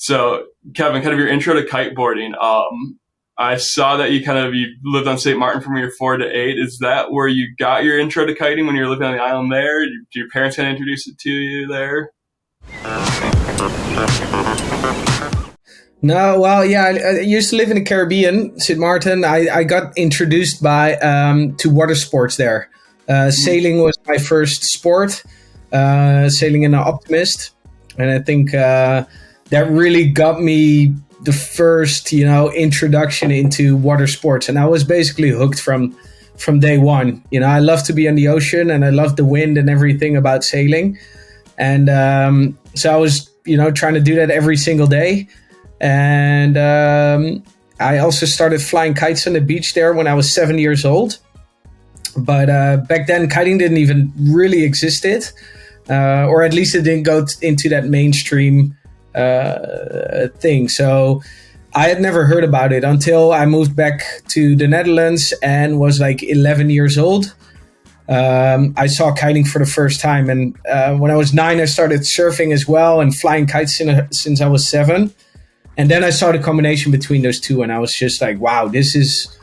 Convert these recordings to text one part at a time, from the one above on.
So, Kevin, kind of your intro to kiteboarding. I saw that you lived on St. Martin from your 4 to 8. Is that where you got your intro to kiting when you were living on the island there? Did your parents kind of introduce it to you there? No, well, yeah, I used to live in the Caribbean, St. Martin. I got introduced to water sports there. Sailing was my first sport, sailing in an Optimist. And I think that really got me the first, introduction into water sports. And I was basically hooked from day one. I love to be on the ocean and I love the wind and everything about sailing. And so I was, trying to do that every single day. And I also started flying kites on the beach there when I was 7 years old. But back then, kiting didn't even really existed, or at least it didn't go into that mainstream thing. So I had never heard about it until I moved back to the Netherlands and was like 11 years old. I saw kiting for the first time. And when I was 9, I started surfing as well and flying kites since I was 7. And then I saw the combination between those two, and I was just like, wow, this is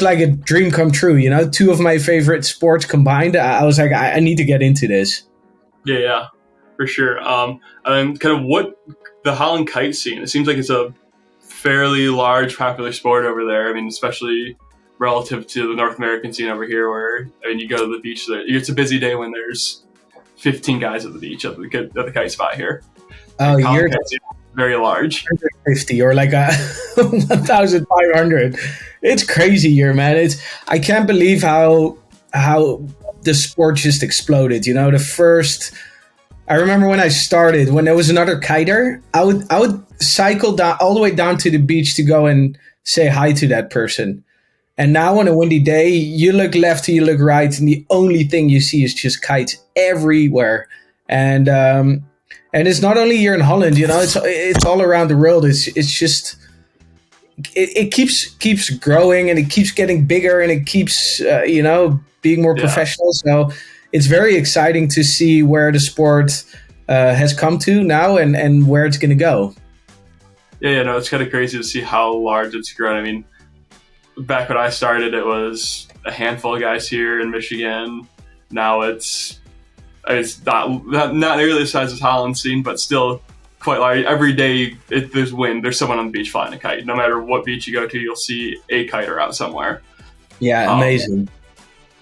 like a dream come true, two of my favorite sports combined. I was like, I need to get into this. Yeah, for sure. And kind of what the Holland kite scene, it seems like it's a fairly large, popular sport over there. I mean, especially relative to the North American scene over here, where you go to the beach. It's a busy day when there's 15 guys at the beach at the kite spot here. Oh, you're very large, 150 or like 1,500. It's crazy here, man. I can't believe how the sport just exploded. I remember when I started, when there was another kiter, I would cycle down all the way down to the beach to go and say hi to that person. And now on a windy day, you look left and you look right, and the only thing you see is just kites everywhere. And it's not only here in Holland, it's all around the world. It's just it keeps growing and it keeps getting bigger and it keeps being more professional. So it's very exciting to see where the sport has come to now and where it's going to go. Yeah, no, it's kind of crazy to see how large it's grown. I mean, back when I started, it was a handful of guys here in Michigan. Now it's not nearly the size as Holland scene, but still quite large. Every day there's wind, there's someone on the beach flying a kite. No matter what beach you go to, you'll see a kiter out somewhere. Yeah, amazing.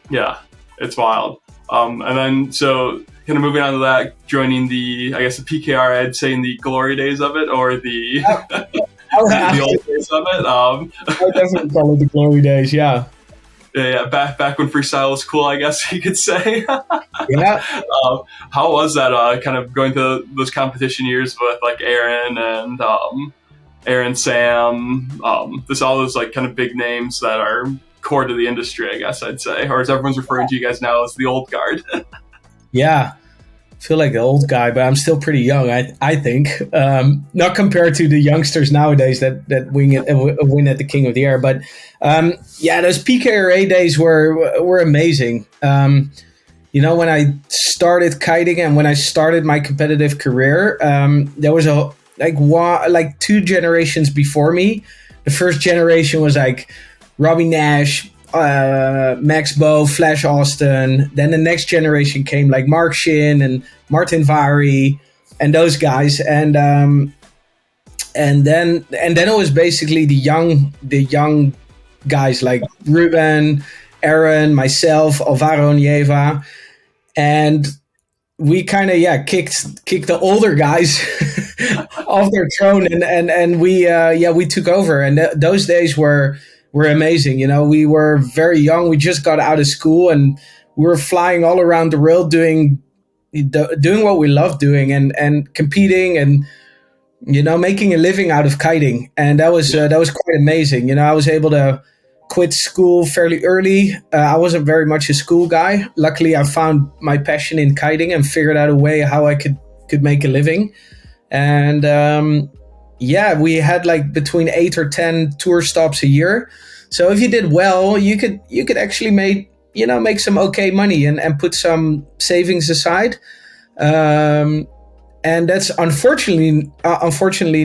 Yeah, it's wild. And then, so kind of moving on to that, joining the PKR, I'd say in the glory days of it, or the the old days of it. I definitely call it the glory days, yeah. Yeah, back when freestyle was cool, I guess you could say. Yeah. How was that kind of going through those competition years with like Aaron and Sam, all those like kind of big names that are core to the industry, I guess I'd say, or as everyone's referring to you guys now as the old guard. Yeah. I feel like the old guy, but I'm still pretty young, I think. Not compared to the youngsters nowadays that win at the King of the Air. But those PKRA days were amazing. When I started kiting and when I started my competitive career, there was like 2 generations before me. The first generation was like Robbie Nash, Max Bow, Flash Austin. Then the next generation came like Mark Shin and Martin Vary and those guys. And then it was basically the young guys like Ruben, Aaron, myself, Alvaro Nieva. And we kind of kicked the older guys off their throne and we took over. And those days were amazing. We were very young. We just got out of school and we were flying all around the world doing what we love doing and competing and making a living out of kiting. And that was quite amazing. I was able to quit school fairly early. I wasn't very much a school guy. Luckily, I found my passion in kiting and figured out a way how I could make a living. And we had like between 8 or 10 tour stops a year. So if you did well, you could actually make some okay money and put some savings aside. and that's unfortunately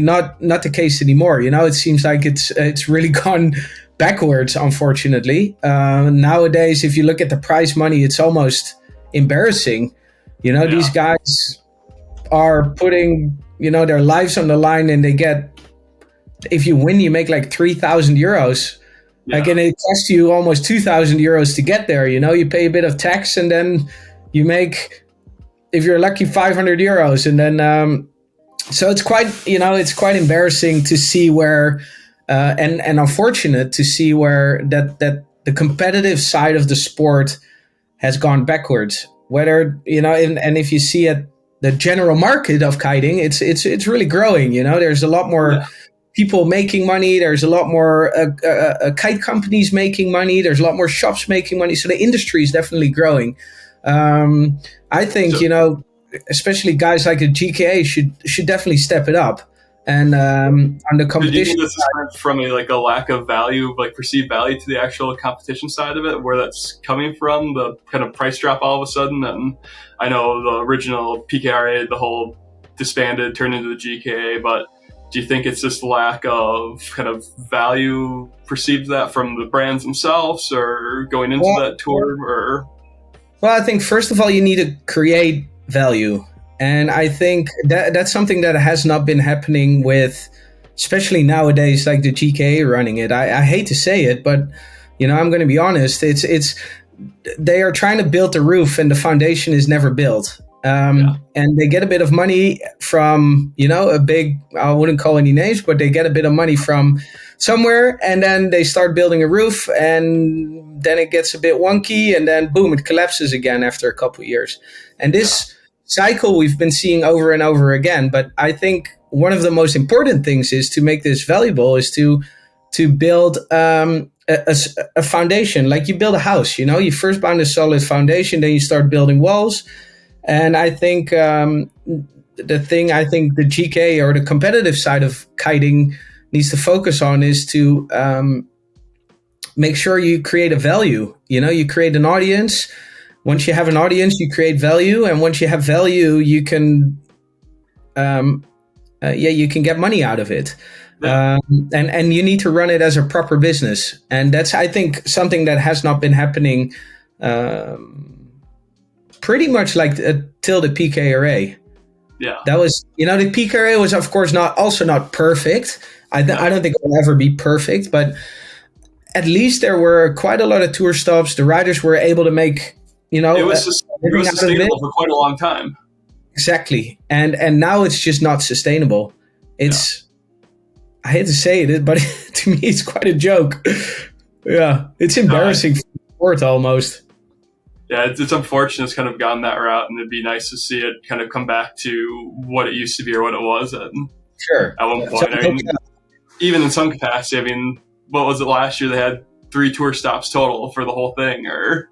not the case anymore. It seems like it's really gone backwards, unfortunately. Nowadays, if you look at the prize money, it's almost embarrassing. These guys are putting their lives on the line, and they get, if you win, you make like 3,000 euros. Yeah. Like, and it costs you almost 2,000 euros to get there. You pay a bit of tax, and then you make, if you're lucky, 500 euros. And then, so it's quite embarrassing to see where, and unfortunate to see where that the competitive side of the sport has gone backwards. Whether, and if you see at the general market of kiting, it's really growing. There's a lot more people making money. There's a lot more kite companies making money. There's a lot more shops making money. So the industry is definitely growing. I think, especially guys like the GKA should definitely step it up. And on the competition, do you think this is from a lack of value, like perceived value to the actual competition side of it, where that's coming from, the kind of price drop all of a sudden? And I know the original PKRA, the whole disbanded, turned into the GKA, but do you think it's just lack of kind of value perceived that from the brands themselves, or going into that tour? Or Well, I think first of all, you need to create value. And I think that's something that has not been happening with, especially nowadays, like the GKA running it. I hate to say it, but I'm going to be honest. They are trying to build the roof, and the foundation is never built. And they get a bit of money from a big, I wouldn't call any names, but they get a bit of money from somewhere, and then they start building a roof, and then it gets a bit wonky, and then boom, it collapses again after a couple of years. And this cycle we've been seeing over and over again. But I think one of the most important things is to make this valuable is to build a foundation. Like you build a house, you first build a solid foundation, then you start building walls. And I think the GK or the competitive side of kiting needs to focus on is to make sure you create a value. You create an audience. Once you have an audience, you create value, and once you have value, you can, you can get money out of it, and you need to run it as a proper business, and that's, I think, something that has not been happening, pretty much like till the PKRA. Yeah, that was, the PKRA was, of course, not perfect. I don't think it will ever be perfect, but at least there were quite a lot of tour stops. The riders were able to make. It was sustainable for quite a long time. Exactly. And now it's just not sustainable. It's, I hate to say it, but to me, it's quite a joke. Yeah. It's embarrassing for the sport almost. Yeah, it's unfortunate it's kind of gone that route, and it'd be nice to see it kind of come back to what it used to be or what it was at one point. Even in some capacity, what was it last year? They had 3 tour stops total for the whole thing, or...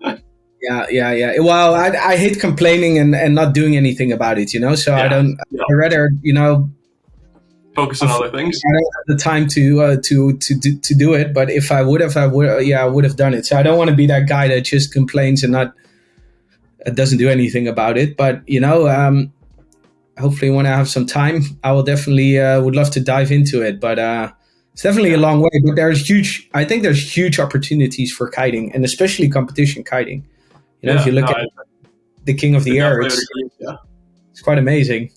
Yeah. Well, I hate complaining and not doing anything about it, So I don't. Yeah. I rather, focus on other things. I don't have the time to do it. But if I would have, I would have done it. So I don't want to be that guy that just complains and doesn't do anything about it. But hopefully, when I have some time, I will definitely would love to dive into it. But it's definitely a long way. But I think there's huge opportunities for kiting, and especially competition kiting. If you look at the King of the Air, it's quite amazing.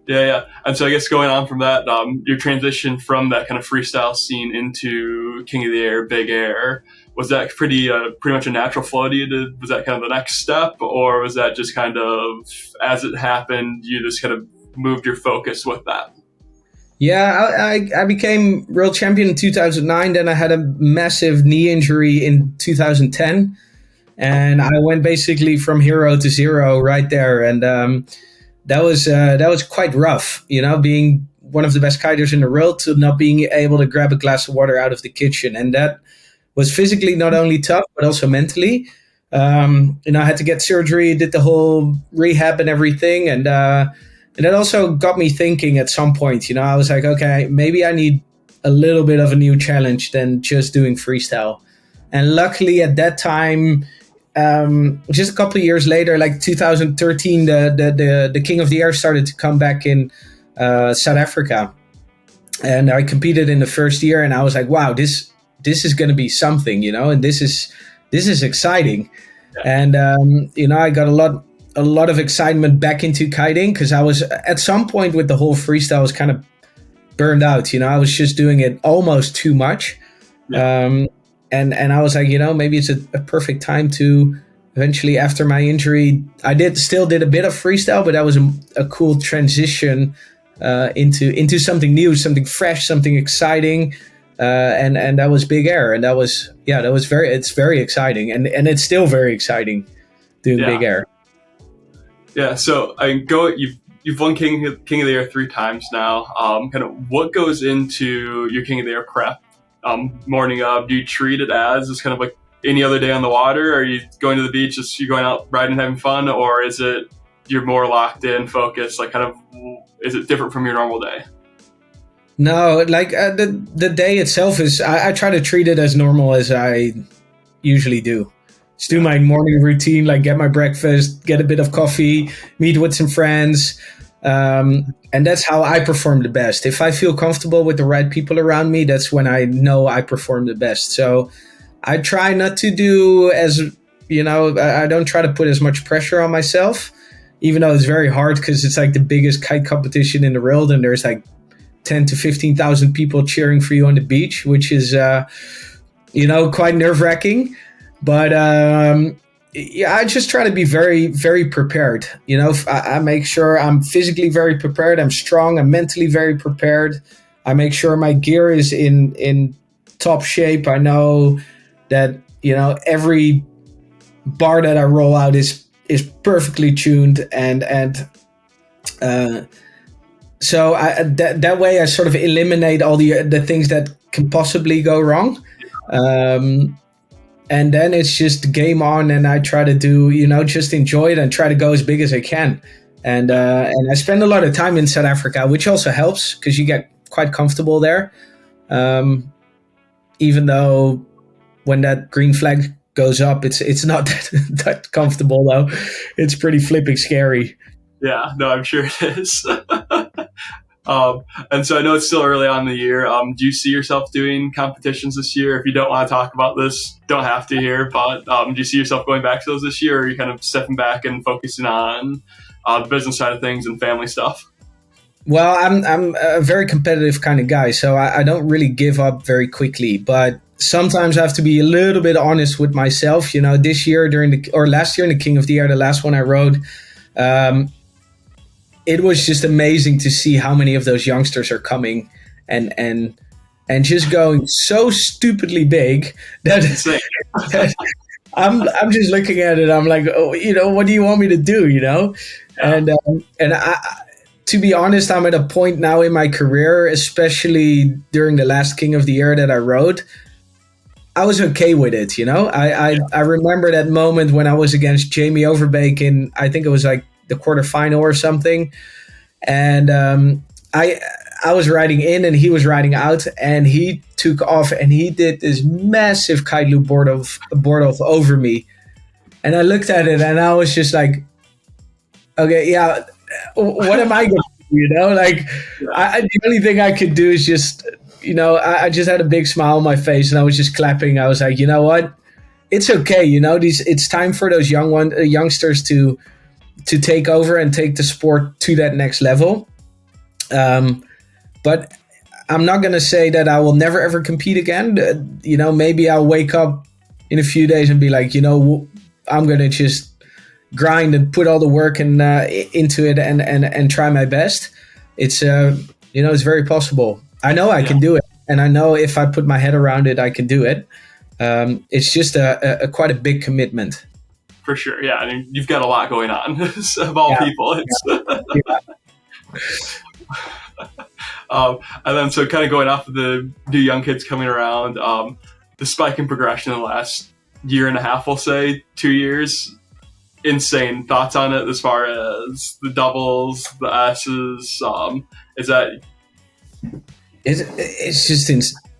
Yeah. And so I guess going on from that, your transition from that kind of freestyle scene into King of the Air, Big Air, was that pretty much a natural flow to you? Was that kind of the next step, or was that just kind of, as it happened, you just kind of moved your focus with that? Yeah, I became world champion in 2009. Then I had a massive knee injury in 2010. And I went basically from hero to zero right there. And that was quite rough, being one of the best kiters in the world to not being able to grab a glass of water out of the kitchen. And that was physically not only tough, but also mentally. I had to get surgery, did the whole rehab and everything. And that also got me thinking at some point, I was like, okay, maybe I need a little bit of a new challenge than just doing freestyle. And luckily at that time, just a couple of years later, like 2013, the King of the Air started to come back in South Africa, and I competed in the first year, and I was like, wow, this is going to be something, and this is exciting. Yeah. And I got a lot of excitement back into kiting, because I was at some point with the whole freestyle, I was kind of burned out. I was just doing it almost too much. Yeah. And I was like, maybe it's a perfect time to eventually, after my injury, I still did a bit of freestyle, but that was a cool transition into something new, something fresh, something exciting. And that was big air. And it's very exciting. And it's still very exciting doing big air. Yeah. So you've won King of the Air 3 times now. Kind of what goes into your King of the Air prep? Morning of, do you treat it as kind of like any other day on the water? Are you going to the beach, just you going out riding and having fun, or is it you're more locked in, focused? Like, kind of, is it different from your normal day? No, like the day itself is, I try to treat it as normal as I usually do. Just do my morning routine, like get my breakfast, get a bit of coffee, meet with some friends. And that's how I perform the best. If I feel comfortable with the right people around me, that's when I know I perform the best. So I try not to do I don't try to put as much pressure on myself, even though it's very hard, because it's like the biggest kite competition in the world, and there's like 10 to 15,000 people cheering for you on the beach, which is, quite nerve-wracking. But I just try to be very, very prepared. I make sure I'm physically very prepared. I'm strong. I'm mentally very prepared. I make sure my gear is in top shape. I know that, every bar that I roll out is perfectly tuned. So that way I sort of eliminate all the things that can possibly go wrong. And then it's just game on, and I try to do, just enjoy it and try to go as big as I can. And I spend a lot of time in South Africa, which also helps because you get quite comfortable there. Even though when that green flag goes up, it's not that comfortable though. It's pretty flipping scary. Yeah, no, I'm sure it is. And so I know it's still early on in the year. Do you see yourself doing competitions this year? If you don't want to talk about this, don't have to here, but do you see yourself going back to those this year, or are you kind of stepping back and focusing on the business side of things and family stuff? Well, I'm a very competitive kind of guy, so I don't really give up very quickly, but sometimes I have to be a little bit honest with myself. This year last year in the King of the Air, the last one I rode, it was just amazing to see how many of those youngsters are coming and just going so stupidly big that I'm just looking at it. I'm like, oh, what do you want me to do? Yeah. And I, to be honest, I'm at a point now in my career, especially during the last King of the Air that I rode, I was okay with it. I remember that moment when I was against Jamie Overbeek in, I think it was like the quarterfinal or something, and I was riding in and he was riding out, and he took off and he did this massive kite loop board off over me, and I looked at it and I was just like, okay, yeah, what am I going to do? The only thing I could do is just, I just had a big smile on my face and I was just clapping. I was like, you know what, it's okay, it's time for those youngsters to take over and take the sport to that next level. But I'm not going to say that I will never, ever compete again. Maybe I'll wake up in a few days and be like, I'm going to just grind and put all the work and into it and try my best. It's, it's very possible. I know I can do it. And I know if I put my head around it, I can do it. It's just a quite a big commitment. For sure, yeah. I mean, you've got a lot going on of all people. And then, so kind of going off of the new young kids coming around, the spike in progression in the last year and a half, we'll say 2 years, insane. Thoughts on it as far as the doubles, the S's? Is that? It's just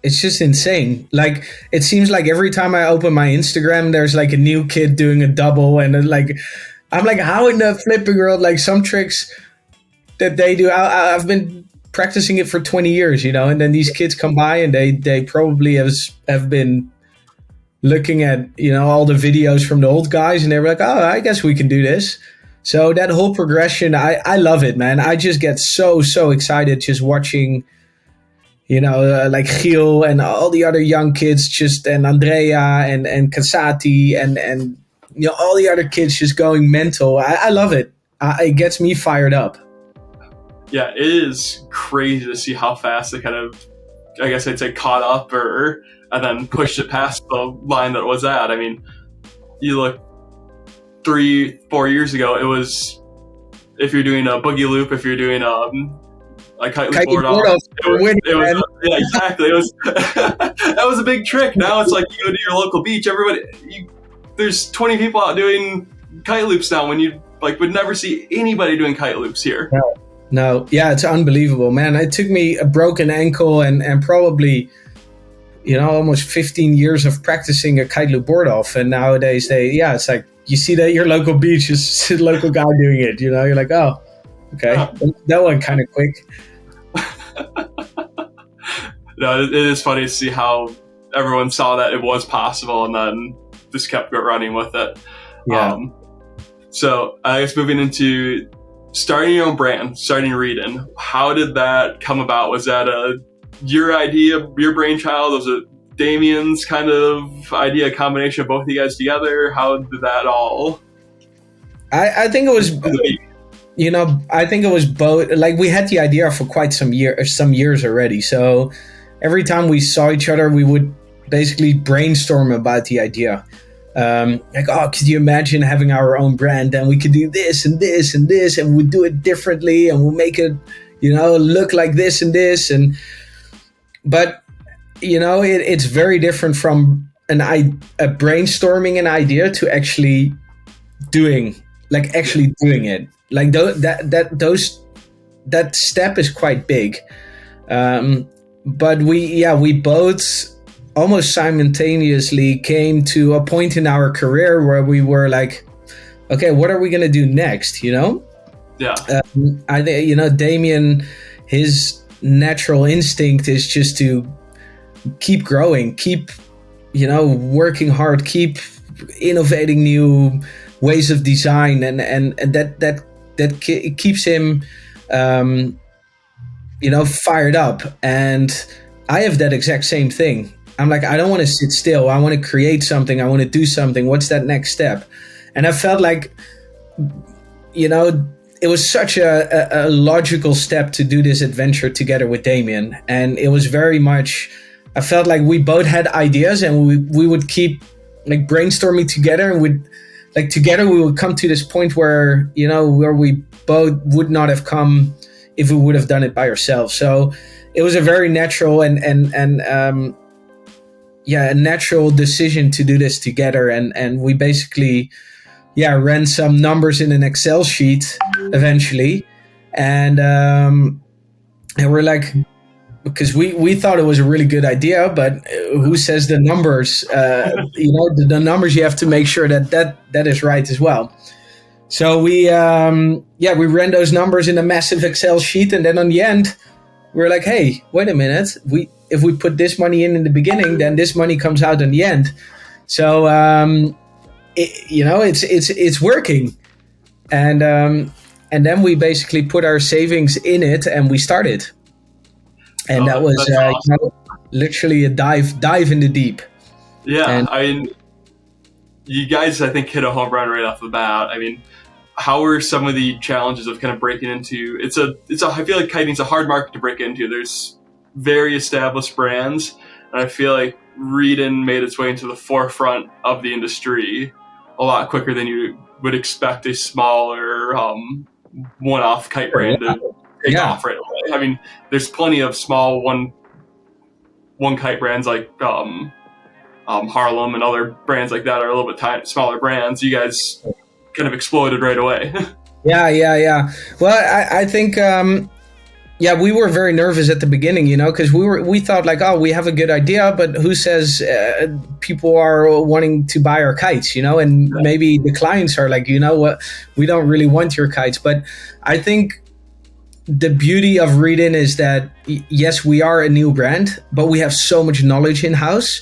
it's just insane. Like, it seems like every time I open my Instagram, there's like a new kid doing a double, and like, I'm like, how in the flipping world? Like, some tricks that they do, I've been practicing it for 20 years, you know, and then these kids come by and they probably have been looking at, you know, all the videos from the old guys, and they were like, oh, I guess we can do this. So that whole progression, I love it, man. I just get so excited just watching, you know, like Giel and all the other young kids, and Andrea and Casati and you know, all the other kids just going mental. I love it. It gets me fired up. Yeah, it is crazy to see how fast they kind of, I guess I'd say, caught up and then pushed it past the line that it was at. I mean, you look 3-4 years ago, it was, if you're doing a boogie loop, if you're doing a kite loop board off, yeah, exactly. It was that was a big trick. Now it's like you go to your local beach, there's 20 people out doing kite loops now when you like would never see anybody doing kite loops here. No, yeah, it's unbelievable, man. It took me a broken ankle and probably, you know, almost 15 years of practicing a kite loop board off, and nowadays it's like you see that your local beach is a local guy doing it. You know, you're like, oh, okay, that went kind of quick. No, it is funny to see how everyone saw that it was possible and then just kept running with it. Yeah. So I guess moving into starting your own brand, starting Reedin, how did that come about? Was that your idea, your brainchild? Was it Damien's kind of idea, a combination of both of you guys together? How did that all? I think it was, you know, I think it was both. Like, we had the idea for quite some years already. So every time we saw each other, we would basically brainstorm about the idea. Like, oh, could you imagine having our own brand, and we could do this and this and this, and we'll do it differently, and we'll make it, you know, look like this and this. But, you know, it's very different from brainstorming an idea to actually doing it. Like that step is quite big. But we both almost simultaneously came to a point in our career where we were like, okay, what are we going to do next? You know? Yeah. I think, you know, Damien, his natural instinct is just to keep growing, keep, you know, working hard, keep innovating new ways of design, and that keeps him, you know, fired up. And I have that exact same thing. I'm like, I don't want to sit still. I want to create something. I want to do something. What's that next step? And I felt like, you know, it was such a logical step to do this adventure together with Damien. And it was very much, I felt like we both had ideas, and we would keep like brainstorming together, and together we would come to this point where, you know, where we both would not have come if we would have done it by ourselves. So it was a very natural and a natural decision to do this together. And we basically, ran some numbers in an Excel sheet eventually. And we're like, because we thought it was a really good idea, but who says the numbers? You know, the numbers, you have to make sure that is right as well. So we ran those numbers in a massive Excel sheet, and then on the end, we're like, hey, wait a minute. If we put this money in the beginning, then this money comes out in the end. So it's working, and then we basically put our savings in it, and we started. And that was awesome. Literally a dive in the deep. Yeah, I mean, you guys, I think, hit a home run right off the bat. I mean, how were some of the challenges of kind of breaking into? I feel like kiting's a hard market to break into. There's very established brands, and I feel like Reedin made its way into the forefront of the industry a lot quicker than you would expect a smaller one-off kite brand to take off right away. I mean, there's plenty of small one kite brands like Harlem and other brands like that are a little bit smaller brands. You guys kind of exploded right away. Yeah. Well, I think Yeah, we were very nervous at the beginning, because we thought like, oh, we have a good idea, but who says people are wanting to buy our kites, and maybe the clients are like, you know what, we don't really want your kites. But I think the beauty of Reedin is that yes, we are a new brand, but we have so much knowledge in house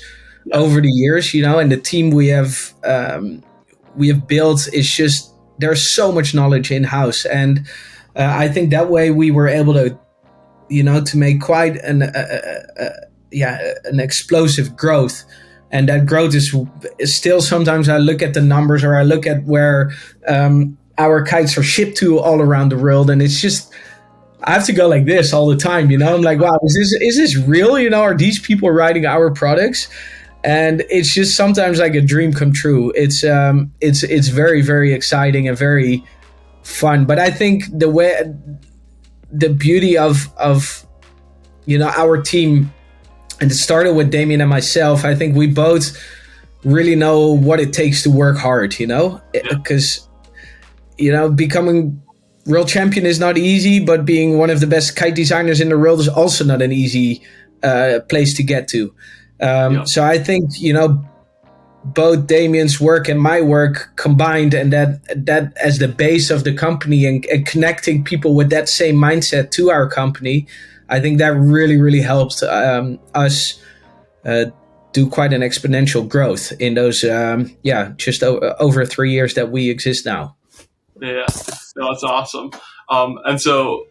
over the years, and the team we have built is just, there's so much knowledge in house, and I think that way we were able to to make quite an explosive growth. And that growth is still, sometimes I look at the numbers or I look at where our kites are shipped to all around the world, and it's just, I have to go like this all the time. I'm like, wow, is this real? Are these people riding our products? And it's just sometimes like a dream come true. It's very, very exciting and very fun. But I think the beauty of our team, and it started with Damien and myself, I think we both really know what it takes to work hard, because becoming world champion is not easy, but being one of the best kite designers in the world is also not an easy place to get to. So I think both Damien's work and my work combined, and that as the base of the company, and connecting people with that same mindset to our company, I think that really, really helped us do quite an exponential growth in those just over 3 years that we exist now. Yeah, no, that's awesome. And so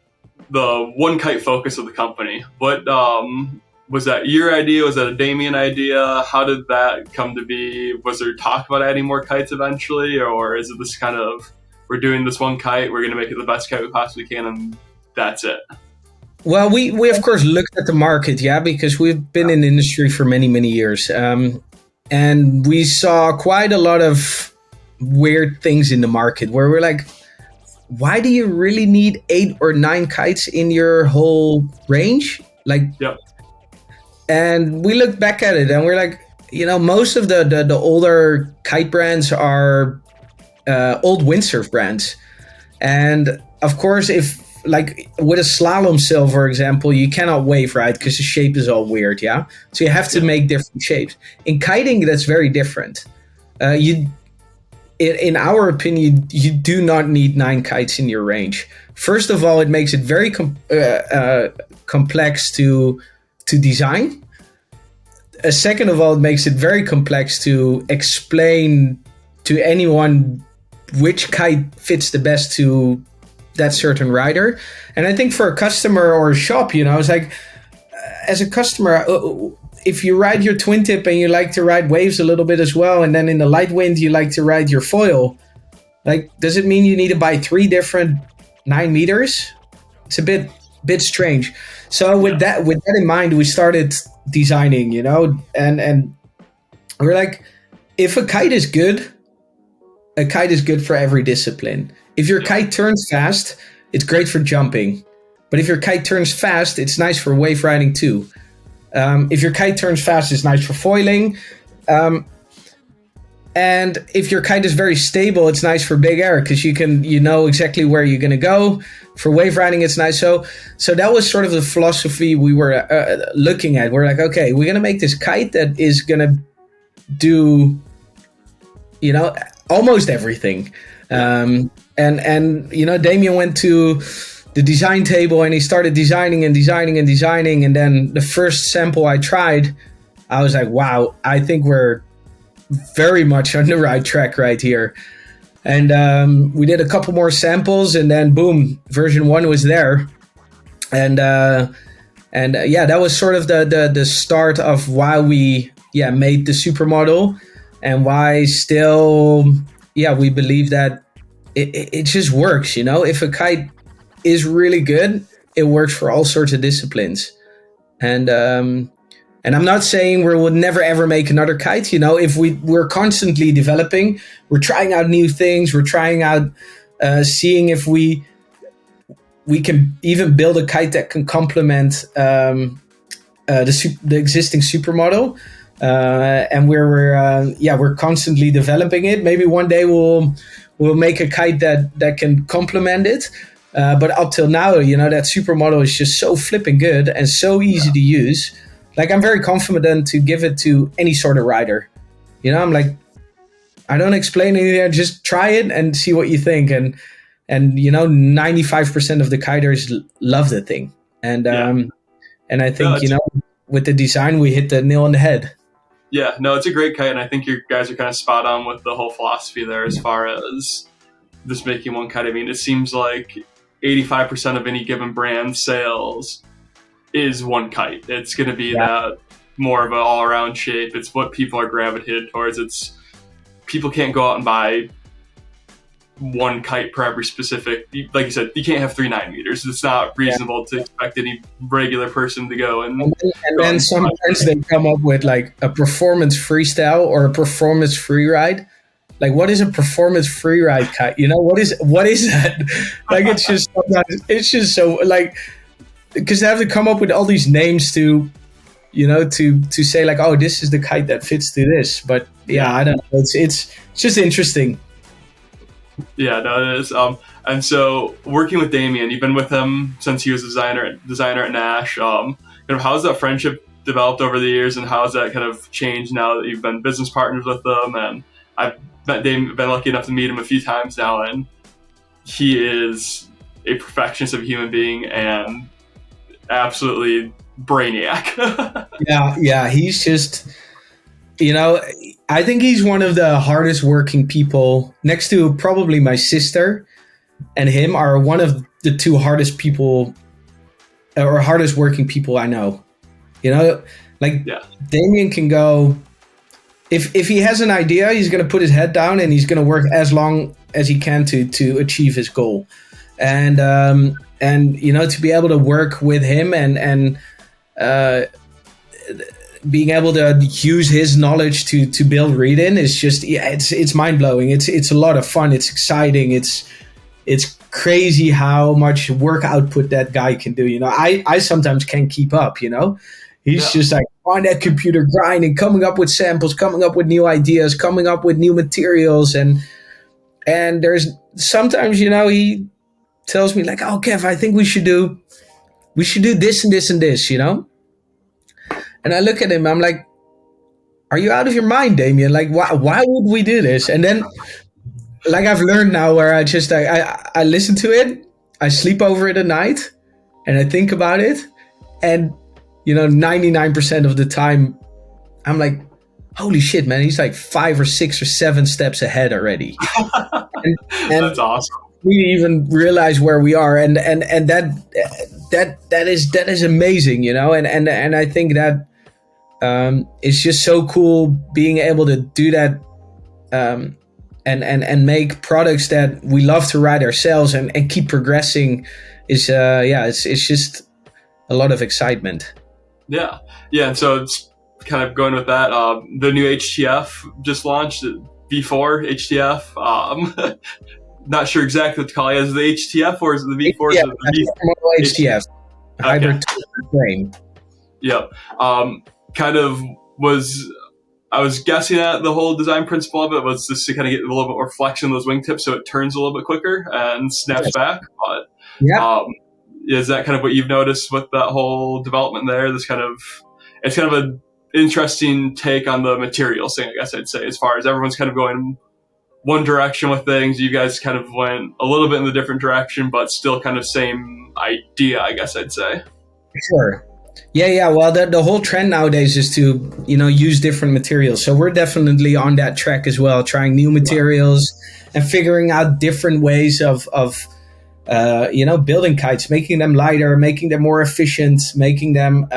the one-kite focus of the company, what was that your idea? Was that a Damien idea? How did that come to be? Was there talk about adding more kites eventually? Or is it this kind of, we're doing this one kite, we're going to make it the best kite we possibly can, and that's it? Well, we of course looked at the market, because we've been in the industry for many, many years. And we saw quite a lot of weird things in the market where we're like, why do you really need 8 or 9 kites in your whole range? And we looked back at it and we're like, most of the older kite brands are old windsurf brands. And of course, if like with a slalom sail, for example, you cannot wave, right? Because the shape is all weird, So you have to make different shapes. In kiting, that's very different. In our opinion, you do not need 9 kites in your range. First of all, it makes it very complex to design. Second of all, it makes it very complex to explain to anyone which kite fits the best to that certain rider. And I think for a customer or a shop, it's like, as a customer, if you ride your twin tip and you like to ride waves a little bit as well, and then in the light wind you like to ride your foil, like, does it mean you need to buy 3 different 9 meters? It's a bit strange. So with that in mind, we started designing, and we're like, if a kite is good for every discipline. If your kite turns fast, it's great for jumping. But if your kite turns fast, it's nice for wave riding too. If your kite turns fast, it's nice for foiling. And if your kite is very stable, it's nice for big air because you know exactly where you're going to go. For wave riding, it's nice. So that was sort of the philosophy we were looking at. We're like, okay, we're going to make this kite that is going to do, almost everything. And Damien went to the design table and he started designing. And then the first sample I tried, I was like, wow, I think we're very much on the right track right here. And we did a couple more samples and then boom, version 1 was there. And that was sort of the start of why we made the supermodel and why still we believe that it just works. If a kite is really good, it works for all sorts of disciplines. And I'm not saying we will never ever make another kite. If we're constantly developing, we're trying out new things. We're trying out, seeing if we can even build a kite that can complement the existing supermodel. And we're constantly developing it. Maybe one day we'll make a kite that can complement it. But up till now, that supermodel is just so flipping good and so easy to use. Like, I'm very confident to give it to any sort of rider. I'm like, I don't explain anything. Just try it and see what you think. And 95% of the kiters love the thing. And I think, with the design, we hit the nail on the head. Yeah, no, it's a great kite, and I think you guys are kind of spot on with the whole philosophy there as far as just making one kite. I mean, it seems like 85% of any given brand sales is one kite. It's going to be that more of an all-around shape. It's what people are gravitated towards. People can't go out and buy one kite per every specific, like you said, you can't have 3 9-meters. It's not reasonable to expect any regular person to go and then sometimes they come up with like a performance freestyle or a performance free ride. Like, what is a performance free ride kite? What is that? Like, it's just so, like, because they have to come up with all these names to say like, oh, this is the kite that fits to this. But I don't know. It's just interesting. Yeah, no, it is. And so working with Damien, you've been with him since he was a designer at Nash. Kind of how's that friendship developed over the years, and how's that kind of changed now that you've been business partners with them? And I've been lucky enough to meet him a few times now, and he is a perfectionist of a human being and absolutely brainiac. Yeah, he's just, I think he's one of the hardest working people, next to probably my sister and him, are one of the 2 hardest people or hardest working people I know. Damien can go, if he has an idea, he's going to put his head down and he's going to work as long as he can to achieve his goal. And to be able to work with him and being able to use his knowledge to build Reedin is just, it's mind blowing. It's a lot of fun. It's exciting. It's crazy how much work output that guy can do. I sometimes can't keep up. He's just like on that computer grinding, coming up with samples, coming up with new ideas, coming up with new materials, and there's sometimes he tells me like, oh, Kev, I think we should do this and this and this. And I look at him, I'm like, are you out of your mind, Damien? Like, why would we do this? And then, like, I've learned now where I just, I listen to it, I sleep over it at night, and I think about it. And, 99% of the time, I'm like, holy shit, man, he's like 5 or 6 or 7 steps ahead already. and That's awesome. We even realize where we are. And that is amazing, and I think that, it's just so cool being able to do that, and make products that we love to ride ourselves and keep progressing is it's just a lot of excitement. Yeah, and so it's kind of going with that. The new HTF just launched, V4 HTF. Not sure exactly what to call it. Is it the HTF or is it the V4? Yeah, HTF. Hybrid frame. Yep. I was guessing at the whole design principle of it was just to kind of get a little bit more flexion in those wingtips so it turns a little bit quicker and snaps back. But is that kind of what you've noticed with that whole development there? It's kind of an interesting take on the materials thing, I guess I'd say, as far as everyone's kind of going one direction with things. You guys kind of went a little bit in the different direction, but still kind of same idea, I guess I'd say. Sure. Yeah. Well, the whole trend nowadays is to, use different materials. So we're definitely on that track as well, trying new materials and figuring out different ways of building kites, making them lighter, making them more efficient, making them,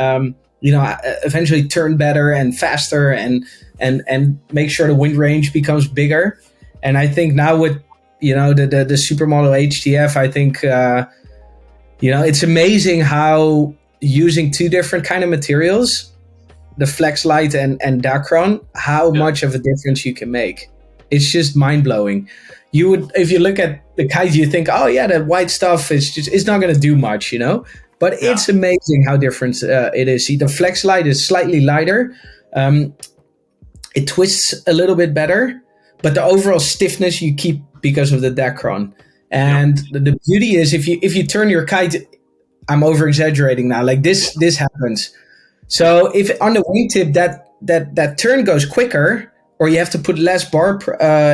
eventually turn better and faster and make sure the wind range becomes bigger. And I think now with, the supermodel HTF, I think, it's amazing how using 2 different kind of materials, the Flex Light and Dacron, how much of a difference you can make. It's just mind blowing. You would, if you look at the kite, you think, oh yeah, the white stuff it's not going to do much, but it's amazing how different it is. See, the Flex Light is slightly lighter. It twists a little bit better, but the overall stiffness you keep because of the Dacron. And the beauty is if you turn your kite, I'm over exaggerating now, like this happens. So if on the wingtip that turn goes quicker, or you have to put less bar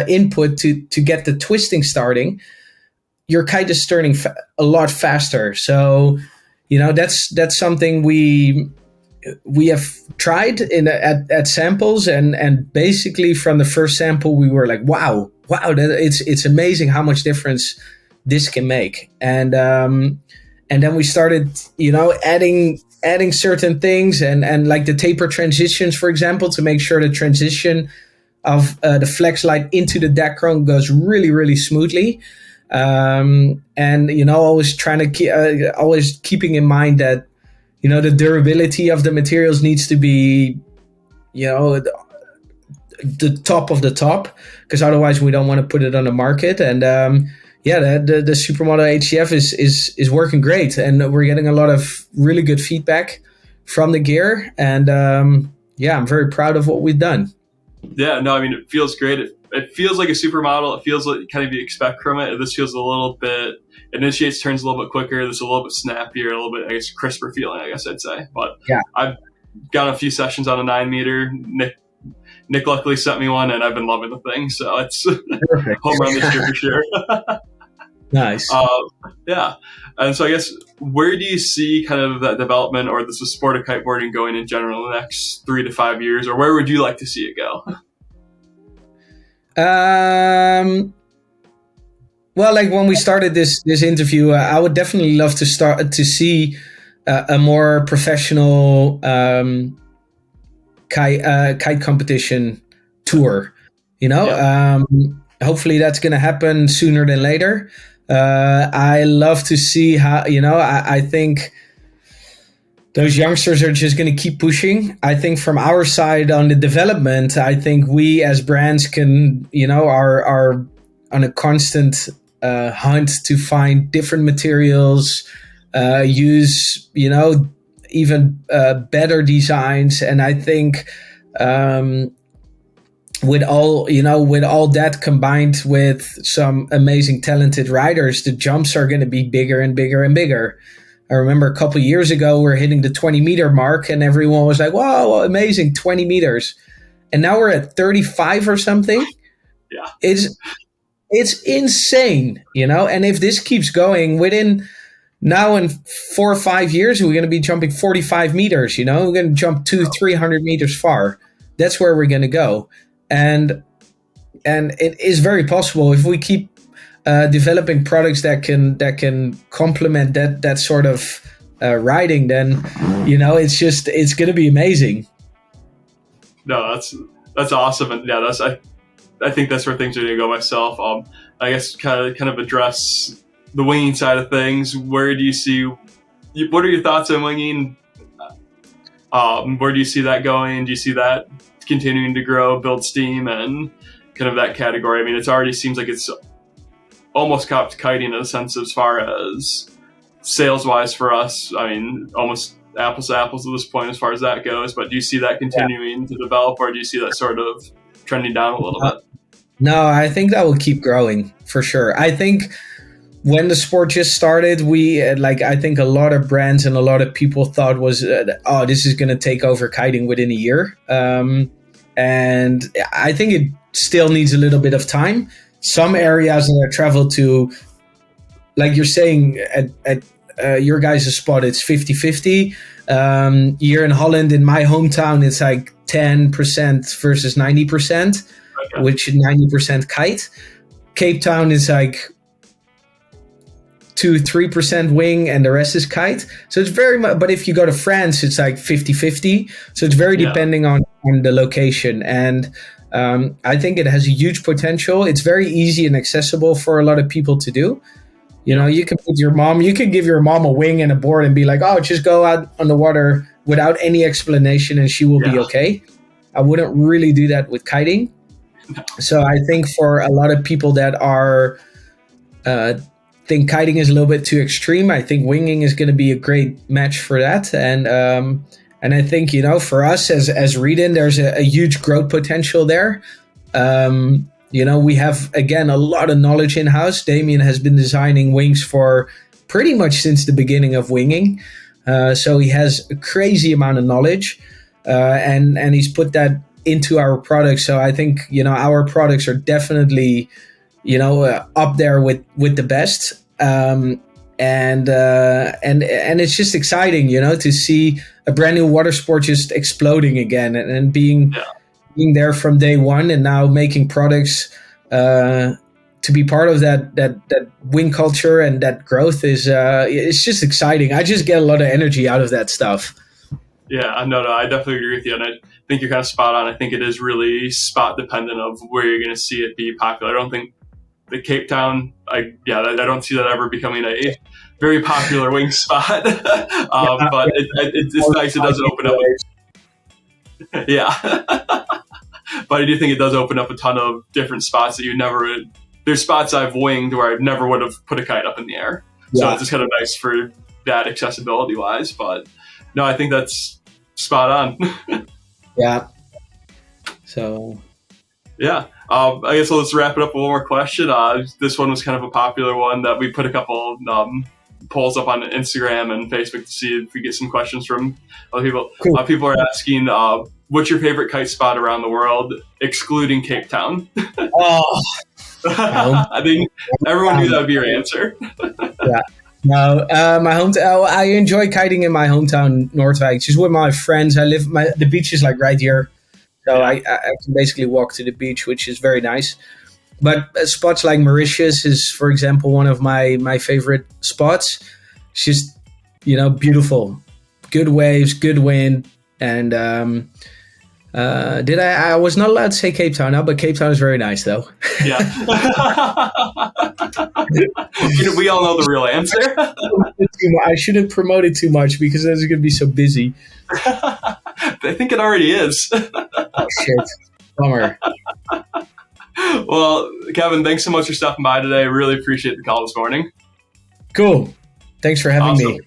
input to get the twisting starting, your kite is turning a lot faster. So, that's something we have tried at samples, and basically from the first sample we were like, wow, it's amazing how much difference this can make. And then we started, adding certain things, and like the taper transitions, for example, to make sure the transition of the flex light into the Dacron goes really, really smoothly. And always trying to always keeping in mind that the durability of the materials needs to be the top of the top, because otherwise we don't want to put it on the market. And the Supermodel HCF is working great, and we're getting a lot of really good feedback from the gear. And I'm very proud of what we've done. Yeah, no, I mean, it feels great. It feels like a supermodel. It feels like kind of you expect from it. This feels a little bit, initiates turns a little bit quicker. This is a little bit snappier, a little bit, I guess, crisper feeling, I guess I'd say. But yeah, I've got a few sessions on a 9 meter. Nick luckily sent me one, and I've been loving the thing. So it's home run this year for sure. Nice. Yeah. And so I guess, where do you see kind of that development, or the sport of kiteboarding going in general in the next 3 to 5 years, or where would you like to see it go? Well, like when we started this interview, I would definitely love to start to see a more professional kite competition tour. Hopefully that's going to happen sooner than later. I love to see how, I think those youngsters are just going to keep pushing. I think from our side on the development, I think we as brands can, are on a constant hunt to find different materials, use, even better designs. And I think with all that combined with some amazing talented riders, the jumps are going to be bigger and bigger and bigger. I remember a couple of years ago, we're hitting the 20 meter mark, and everyone was like, wow, amazing, 20 meters. And now we're at 35 or something. Yeah. It's insane, and if this keeps going, within now in 4 or 5 years, we're going to be jumping 45 meters, we're going to jump 200-300 meters far. That's where we're going to go. And it is very possible if we keep developing products that can complement that sort of riding, then it's going to be amazing. No, that's awesome, and yeah, I think that's where things are going to go myself. I guess kind of address the winging side of things. Where do you see? What are your thoughts on winging? Where do you see that going? Do you see that continuing to grow, build steam, and kind of that category? I mean, it already seems like it's almost copped kiting in a sense as far as sales-wise for us. I mean, almost apples to apples at this point as far as that goes. But do you see that continuing to develop, or do you see that sort of trending down a little bit? No, I think that will keep growing for sure. I think when the sport just started, I think a lot of brands and a lot of people thought was, this is going to take over kiting within a year. And I think it still needs a little bit of time. Some areas that I travel to, like you're saying, at your guys' spot, it's 50-50. Here in Holland, in my hometown, it's like 10% versus 90%, okay, which is 90% kite. Cape Town is like 2-3% wing, and the rest is kite. So it's very much, but if you go to France, it's like 50-50. So it's very depending on the location. And I think it has a huge potential. It's very easy and accessible for a lot of people to do. You can give your mom a wing and a board and be like, oh, just go out on the water without any explanation and she will be okay. I wouldn't really do that with kiting. No. So I think for a lot of people that are think kiting is a little bit too extreme, I think winging is going to be a great match for that. And I think, for us as Reedin, there's a huge growth potential there. We have, again, a lot of knowledge in-house. Damien has been designing wings for pretty much since the beginning of winging. So he has a crazy amount of knowledge, and he's put that into our products. So I think, our products are definitely, up there with the best. And it's just exciting, to see a brand new water sport just exploding again, and being there from day one, and now making products to be part of that wing culture and that growth is it's just exciting. I just get a lot of energy out of that stuff. Yeah, no, I definitely agree with you, and I think you're kind of spot on. I think it is really spot dependent of where you're going to see it be popular. I don't think the Cape Town, I don't see that ever becoming a very popular wing spot. But it's nice. It does open up. But I do think it does open up a ton of different spots that you never. There's spots I've winged where I never would have put a kite up in the air. So it's just kind of nice for that accessibility wise. But no, I think that's spot on. Yeah. So. Yeah. I guess let's wrap it up with one more question. This one was kind of a popular one that we put a couple polls up on Instagram and Facebook to see if we get some questions from other people. Cool. People are asking, what's your favorite kite spot around the world, excluding Cape Town? Oh. I think everyone knew that would be your answer. Yeah. No, my hometown. I enjoy kiting in my hometown, Noordwijk. Just with my friends. The beach is like right here, so I can basically walk to the beach, which is very nice. But spots like Mauritius is, for example, one of my favorite spots. It's just beautiful, good waves, good wind, and I was not allowed to say Cape Town now, but Cape Town is very nice though. Yeah. We all know the real answer. I shouldn't promote it too much because it's going to be so busy. I think it already is. Oh, shit. Bummer. Well, Kevin, thanks so much for stopping by today. Really appreciate the call this morning. Cool. Thanks for having me.